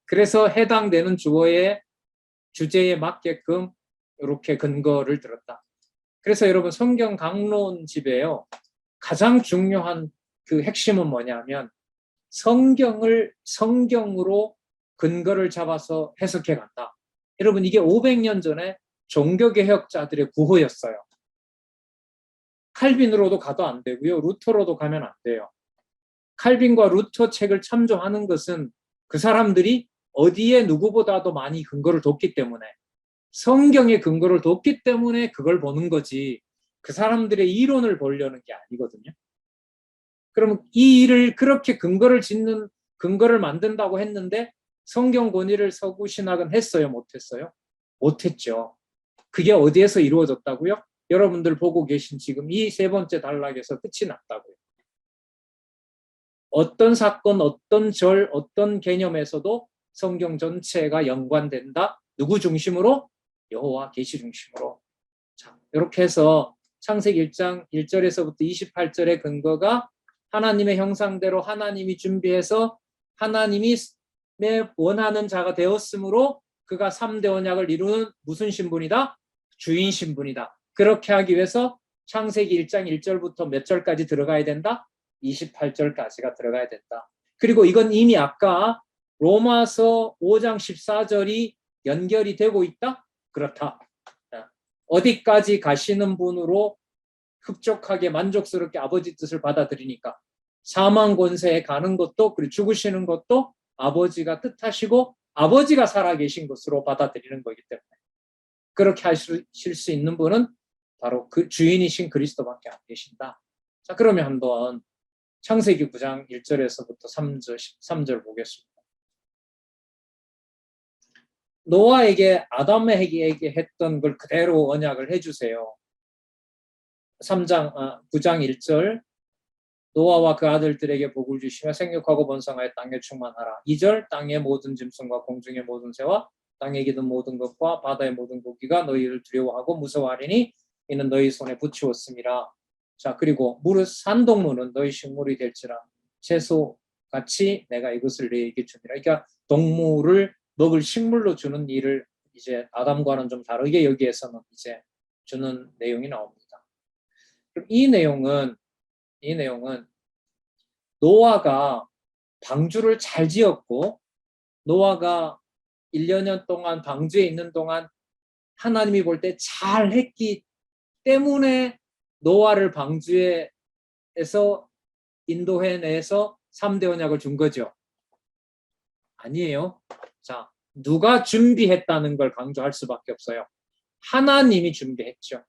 그래서 해당되는 주어의 주제에 맞게끔 이렇게 근거를 들었다. 그래서 여러분 성경 강론집에요. 가장 중요한 그 핵심은 뭐냐면 성경을 성경으로 근거를 잡아서 해석해 간다. 여러분 이게 500년 전에 종교개혁자들의 구호였어요. 칼빈으로도 가도 안 되고요. 루터로도 가면 안 돼요. 칼빈과 루터 책을 참조하는 것은 그 사람들이 어디에 누구보다도 많이 근거를 뒀기 때문에 성경의 근거를 뒀기 때문에 그걸 보는 거지 그 사람들의 이론을 보려는 게 아니거든요. 그럼 이 일을 그렇게 근거를 만든다고 했는데 성경 권위를 서구 신학은 했어요? 못했어요? 못했죠. 그게 어디에서 이루어졌다고요? 여러분들 보고 계신 지금 이 세 번째 단락에서 끝이 났다고요. 어떤 사건, 어떤 절, 어떤 개념에서도 성경 전체가 연관된다. 누구 중심으로? 여호와 계시 중심으로. 자, 이렇게 해서 창세기 1장 1절에서부터 28절의 근거가 하나님의 형상대로 하나님이 준비해서 하나님이 원하는 자가 되었으므로 그가 3대 언약을 이루는 무슨 신분이다? 주인 신분이다. 그렇게 하기 위해서 창세기 1장 1절부터 몇 절까지 들어가야 된다? 28절까지가 들어가야 된다. 그리고 이건 이미 아까 로마서 5장 14절이 연결이 되고 있다? 그렇다. 어디까지 가시는 분으로 흡족하게 만족스럽게 아버지 뜻을 받아들이니까 사망 권세에 가는 것도 그리고 죽으시는 것도 아버지가 뜻하시고 아버지가 살아계신 것으로 받아들이는 거기 때문에 그렇게 하실 수 있는 분은 바로 그 주인이신 그리스도밖에 안 계신다. 자, 그러면 한번 창세기 9장 1절에서부터 3절 보겠습니다. 노아에게 아담에게 했던 걸 그대로 언약을 해주세요. 9장 1절 노아와 그 아들들에게 복을 주시며 생육하고 번성하여 땅에 충만하라. 2절 땅의 모든 짐승과 공중의 모든 새와 땅에 기는 모든 것과 바다의 모든 고기가 너희를 두려워하고 무서워하리니 이는 너희 손에 붙이었음이라. 자, 그리고 산동물은 너희 식물이 될지라. 채소같이 내가 이것을 너희에게 주니라. 그러니까 동물을 먹을 식물로 주는 일을 이제 아담과는 좀 다르게 여기에서는 이제 주는 내용이 나옵니다. 그럼 이 내용은 노아가 방주를 잘 지었고 노아가 1년 동안 방주에 있는 동안 하나님이 볼 때 잘했기 때문에 노아를 방주에서 인도해내서 3대 언약을 준 거죠. 아니에요. 자, 누가 준비했다는 걸 강조할 수밖에 없어요. 하나님이 준비했죠.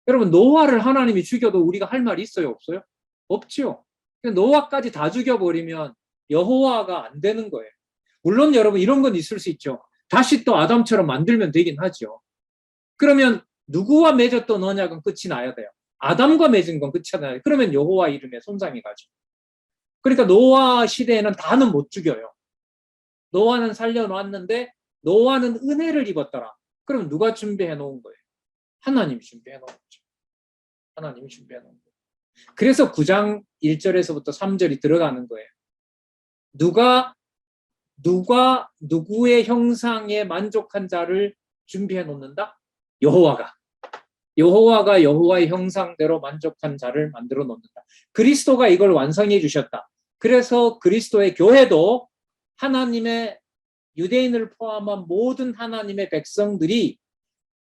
여러분 노아를 하나님이 죽여도 우리가 할 말이 있어요? 없어요? 없죠. 노아까지 다 죽여버리면 여호와가 안 되는 거예요. 물론 여러분 이런 건 있을 수 있죠. 다시 또 아담처럼 만들면 되긴 하죠. 그러면 누구와 맺었던 언약은 끝이 나야 돼요. 아담과 맺은 건 끝이 나요. 그러면 여호와 이름에 손상이 가죠. 그러니까 노아 시대에는 다는 못 죽여요. 노아는 살려놨는데 노아는 은혜를 입었더라. 그럼 누가 준비해 놓은 거예요? 하나님이 준비해 놓은 거죠. 하나님이 준비해 놓은 거예요. 그래서 9장 1절에서부터 3절이 들어가는 거예요. 누구의 형상에 만족한 자를 준비해 놓는다? 여호와가 여호와의 형상대로 만족한 자를 만들어 놓는다. 그리스도가 이걸 완성해 주셨다. 그래서 그리스도의 교회도 하나님의 유대인을 포함한 모든 하나님의 백성들이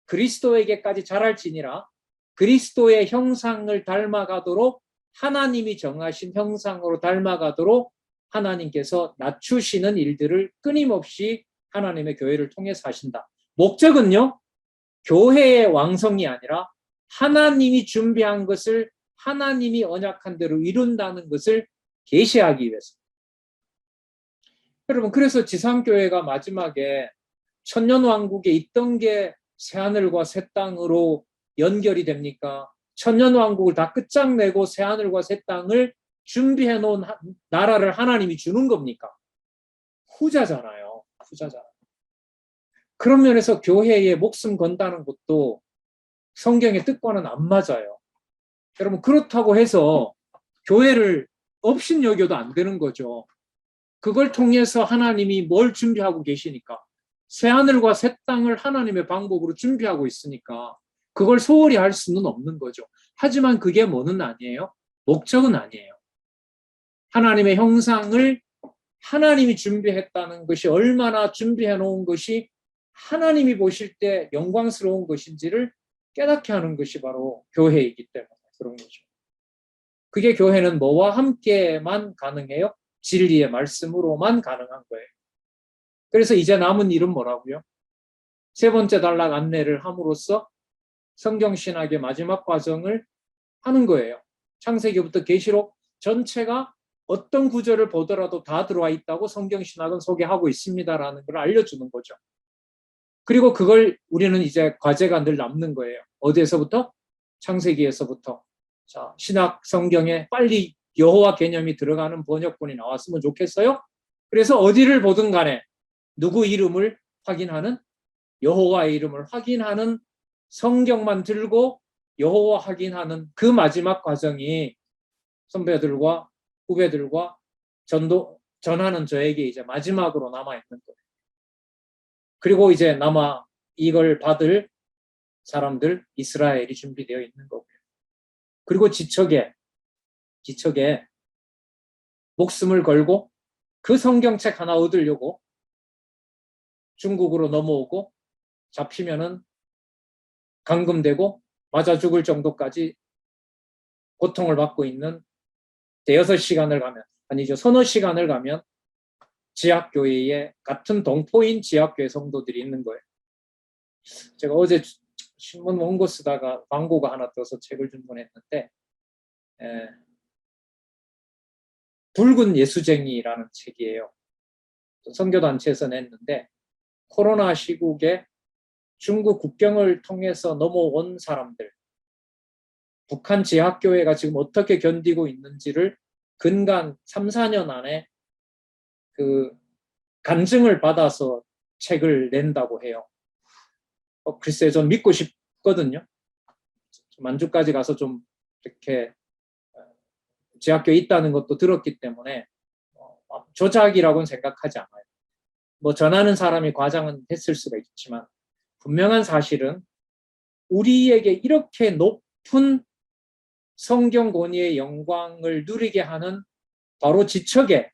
그리스도에게까지 자랄지니라. 그리스도의 형상을 닮아가도록 하나님이 정하신 형상으로 닮아가도록 하나님께서 낮추시는 일들을 끊임없이 하나님의 교회를 통해서 하신다. 목적은요, 교회의 왕성이 아니라 하나님이 준비한 것을 하나님이 언약한 대로 이룬다는 것을 계시하기 위해서. 여러분, 그래서 지상교회가 마지막에 천년왕국에 있던 게 새하늘과 새 땅으로 연결이 됩니까? 천년왕국을 다 끝장내고 새하늘과 새 땅을 준비해 놓은 나라를 하나님이 주는 겁니까? 후자잖아요. 후자잖아요. 그런 면에서 교회에 목숨 건다는 것도 성경의 뜻과는 안 맞아요. 여러분, 그렇다고 해서 교회를 업신여겨도 안 되는 거죠. 그걸 통해서 하나님이 뭘 준비하고 계시니까, 새하늘과 새 땅을 하나님의 방법으로 준비하고 있으니까 그걸 소홀히 할 수는 없는 거죠. 하지만 그게 뭐는 아니에요? 목적은 아니에요. 하나님의 형상을 하나님이 준비했다는 것이 얼마나 준비해 놓은 것이 하나님이 보실 때 영광스러운 것인지를 깨닫게 하는 것이 바로 교회이기 때문에 그런 거죠. 그게 교회는 뭐와 함께만 가능해요? 진리의 말씀으로만 가능한 거예요. 그래서 이제 남은 일은 뭐라고요? 세 번째 단락 안내를 함으로써 성경신학의 마지막 과정을 하는 거예요. 창세기부터 계시록 전체가 어떤 구절을 보더라도 다 들어와 있다고 성경신학은 소개하고 있습니다라는 걸 알려주는 거죠. 그리고 그걸 우리는 이제 과제가 늘 남는 거예요. 어디에서부터? 창세기에서부터. 자, 신학 성경에 빨리 여호와 개념이 들어가는 번역본이 나왔으면 좋겠어요. 그래서 어디를 보든 간에 누구 이름을 확인하는, 여호와의 이름을 확인하는 성경만 들고 여호와 확인하는 그 마지막 과정이 선배들과 후배들과 전하는 저에게 이제 마지막으로 남아있는 거예요. 그리고 이제 남아 이걸 받을 사람들, 이스라엘이 준비되어 있는 거고요. 그리고 지척에 목숨을 걸고 그 성경책 하나 얻으려고 중국으로 넘어오고 잡히면은 감금되고 맞아 죽을 정도까지 고통을 받고 있는 대여섯 시간을 가면, 아니죠, 서너 시간을 가면 지하교회에 같은 동포인 지하교회 성도들이 있는 거예요. 제가 어제 신문 원고 쓰다가 광고가 하나 떠서 책을 주문했는데 붉은 예수쟁이라는 책이에요. 선교단체에서 냈는데 코로나 시국에 중국 국경을 통해서 넘어온 사람들, 북한 지하교회가 지금 어떻게 견디고 있는지를 근간 3, 4년 안에 그 간증을 받아서 책을 낸다고 해요. 글쎄 좀 믿고 싶거든요. 만주까지 가서 좀 이렇게 지하교에 있다는 것도 들었기 때문에 조작이라고는 생각하지 않아요. 뭐 전하는 사람이 과장은 했을 수가 있지만 분명한 사실은 우리에게 이렇게 높은 성경 권위의 영광을 누리게 하는 바로 지척에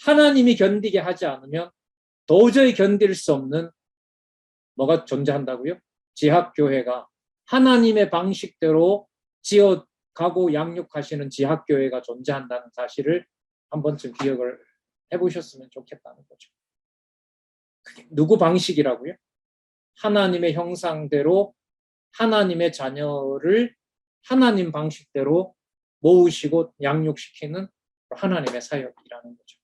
하나님이 견디게 하지 않으면 도저히 견딜 수 없는 뭐가 존재한다고요? 지하교회가 하나님의 방식대로 지어가고 양육하시는 지하교회가 존재한다는 사실을 한 번쯤 기억을 해보셨으면 좋겠다는 거죠. 그게 누구 방식이라고요? 하나님의 형상대로 하나님의 자녀를 하나님 방식대로 모으시고 양육시키는 하나님의 사역이라는 거죠.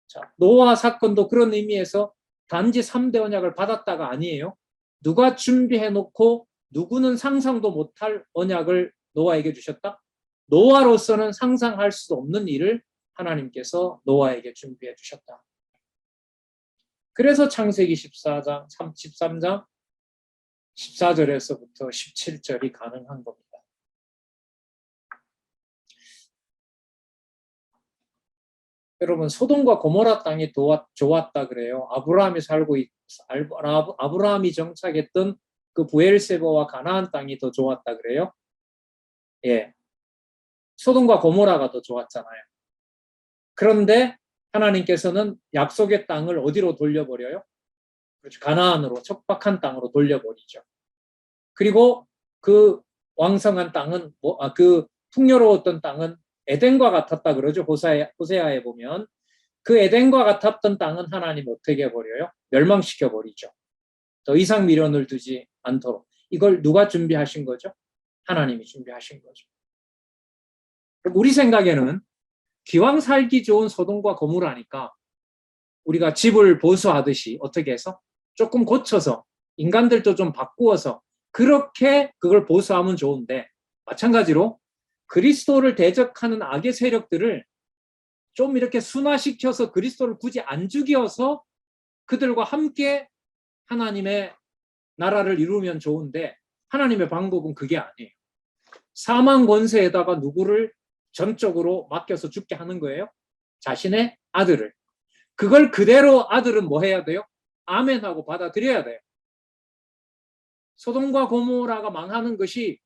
자, 노아 사건도 그런 의미에서 단지 3대 언약을 받았다가 아니에요. 누가 준비해놓고 누구는 상상도 못할 언약을 노아에게 주셨다? 노아로서는 상상할 수 없는 일을 하나님께서 노아에게 준비해 주셨다. 그래서 창세기 14장, 13장, 14절에서부터 17절이 가능한 겁니다. 여러분, 소돔과 고모라 땅이 좋았다 그래요. 아브라함이 정착했던 그 브엘세바와 가나안 땅이 더 좋았다 그래요. 예, 소돔과 고모라가 더 좋았잖아요. 그런데 하나님께서는 약속의 땅을 어디로 돌려버려요? 그렇죠. 가나안으로, 척박한 땅으로 돌려버리죠. 그리고 그 왕성한 땅은 그 풍요로웠던 땅은 에덴과 같았다 그러죠. 호세아에 보면 그 에덴과 같았던 땅은 하나님 어떻게 해버려요? 멸망시켜버리죠. 더 이상 미련을 두지 않도록. 이걸 누가 준비하신 거죠? 하나님이 준비하신 거죠. 그럼 우리 생각에는 기왕 살기 좋은 소돔과 고모라니까 우리가 집을 보수하듯이 어떻게 해서 조금 고쳐서 인간들도 좀 바꾸어서 그렇게 그걸 보수하면 좋은데, 마찬가지로 그리스도를 대적하는 악의 세력들을 좀 이렇게 순화시켜서 그리스도를 굳이 안 죽여서 그들과 함께 하나님의 나라를 이루면 좋은데, 하나님의 방법은 그게 아니에요. 사망 권세에다가 누구를 전적으로 맡겨서 죽게 하는 거예요? 자신의 아들을. 그걸 그대로 아들은 뭐 해야 돼요? 아멘하고 받아들여야 돼요. 소돔과 고모라가 망하는 것이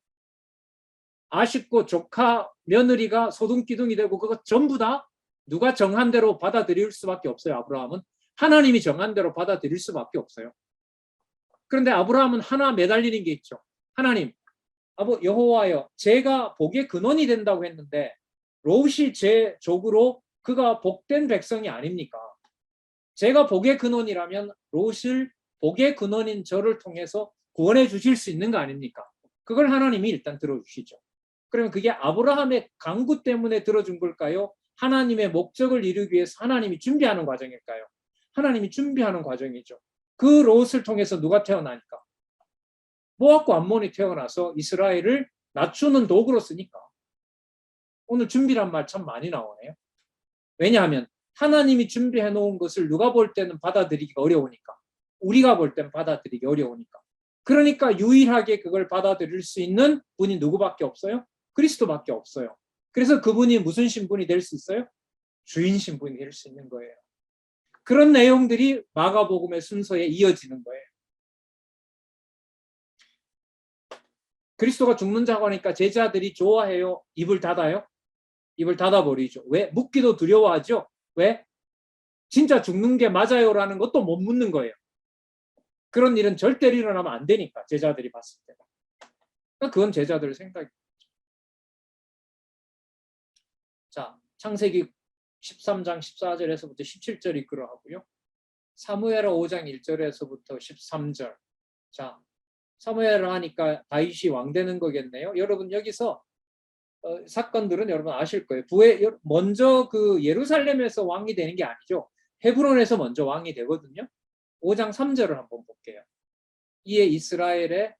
아쉽고 조카 며느리가 소둥기둥이 되고 그거 전부 다 누가 정한 대로 받아들일 수밖에 없어요. 아브라함은 하나님이 정한 대로 받아들일 수밖에 없어요. 그런데 아브라함은 하나 매달리는 게 있죠. 하나님, 여호와여, 제가 복의 근원이 된다고 했는데 롯이 제 족으로 그가 복된 백성이 아닙니까? 제가 복의 근원이라면 롯을 복의 근원인 저를 통해서 구원해 주실 수 있는 거 아닙니까? 그걸 하나님이 일단 들어주시죠. 그러면 그게 아브라함의 강구 때문에 들어준 걸까요? 하나님의 목적을 이루기 위해서 하나님이 준비하는 과정일까요? 하나님이 준비하는 과정이죠. 그 롯을 통해서 누가 태어나니까? 모압과 암몬이 태어나서 이스라엘을 낮추는 도구로 쓰니까. 오늘 준비란 말 참 많이 나오네요. 왜냐하면 하나님이 준비해 놓은 것을 누가 볼 때는 받아들이기가 어려우니까. 우리가 볼 때는 받아들이기 어려우니까. 그러니까 유일하게 그걸 받아들일 수 있는 분이 누구밖에 없어요? 그리스도밖에 없어요. 그래서 그분이 무슨 신분이 될 수 있어요? 주인 신분이 될 수 있는 거예요. 그런 내용들이 마가복음의 순서에 이어지는 거예요. 그리스도가 죽는다고 하니까 제자들이 좋아해요? 입을 닫아요? 입을 닫아버리죠. 왜? 묻기도 두려워하죠. 왜? 진짜 죽는 게 맞아요라는 것도 못 묻는 거예요. 그런 일은 절대로 일어나면 안 되니까, 제자들이 봤을 때. 그건 제자들 생각이죠. 자, 창세기 13장 14절에서부터 17절이 그러하고요. 사무엘하 5장 1절에서부터 13절. 자, 사무엘을 하니까 다윗이 왕 되는 거겠네요. 여러분 여기서 사건들은 여러분 아실 거예요. 먼저 그 예루살렘에서 왕이 되는 게 아니죠. 헤브론에서 먼저 왕이 되거든요. 5장 3절을 한번 볼게요. 이에 이스라엘의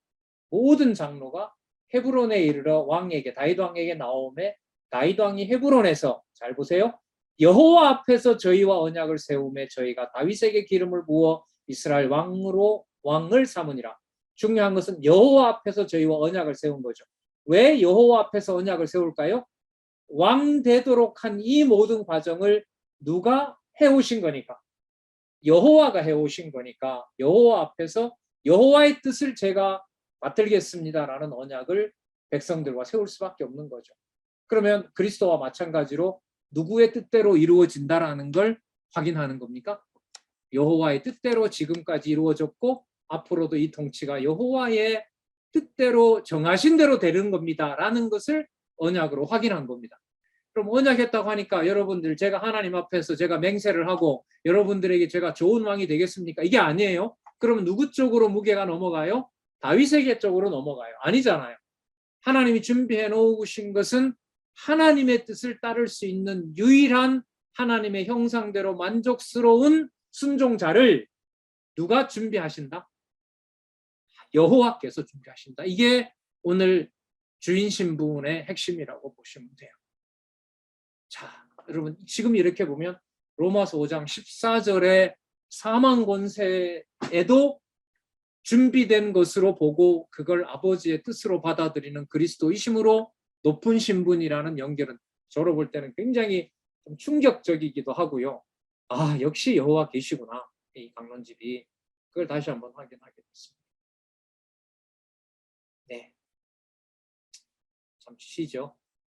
모든 장로가 헤브론에 이르러 왕에게, 다윗 왕에게 나오매 다윗 왕이 헤브론에서, 잘 보세요, 여호와 앞에서 저희와 언약을 세우매 저희가 다윗에게 기름을 부어 이스라엘 왕을 삼으니라. 중요한 것은 여호와 앞에서 저희와 언약을 세운 거죠. 왜 여호와 앞에서 언약을 세울까요? 왕 되도록 한 이 모든 과정을 누가 해오신 거니까, 여호와가 해오신 거니까 여호와 앞에서 여호와의 뜻을 제가 맡들겠습니다라는 언약을 백성들과 세울 수밖에 없는 거죠. 그러면 그리스도와 마찬가지로 누구의 뜻대로 이루어진다라는 걸 확인하는 겁니까? 여호와의 뜻대로 지금까지 이루어졌고 앞으로도 이 통치가 여호와의 뜻대로 정하신 대로 되는 겁니다라는 것을 언약으로 확인한 겁니다. 그럼 언약했다고 하니까 여러분들, 제가 하나님 앞에서 제가 맹세를 하고 여러분들에게 제가 좋은 왕이 되겠습니까? 이게 아니에요. 그러면 누구 쪽으로 무게가 넘어가요? 다윗에게 쪽으로 넘어가요. 아니잖아요. 하나님이 준비해 놓으신 것은 하나님의 뜻을 따를 수 있는 유일한 하나님의 형상대로 만족스러운 순종자를 누가 준비하신다? 여호와께서 준비하신다. 이게 오늘 주인 신분의 핵심이라고 보시면 돼요. 자, 여러분 지금 이렇게 보면 로마서 5장 14절의 사망 권세에도 준비된 것으로 보고 그걸 아버지의 뜻으로 받아들이는 그리스도이심으로 높은 신분이라는 연결은 저로 볼 때는 굉장히 좀 충격적이기도 하고요. 아, 역시 여호와 계시구나. 이 강론집이 그걸 다시 한번 확인하게 됐습니다. 네, 잠시 쉬죠.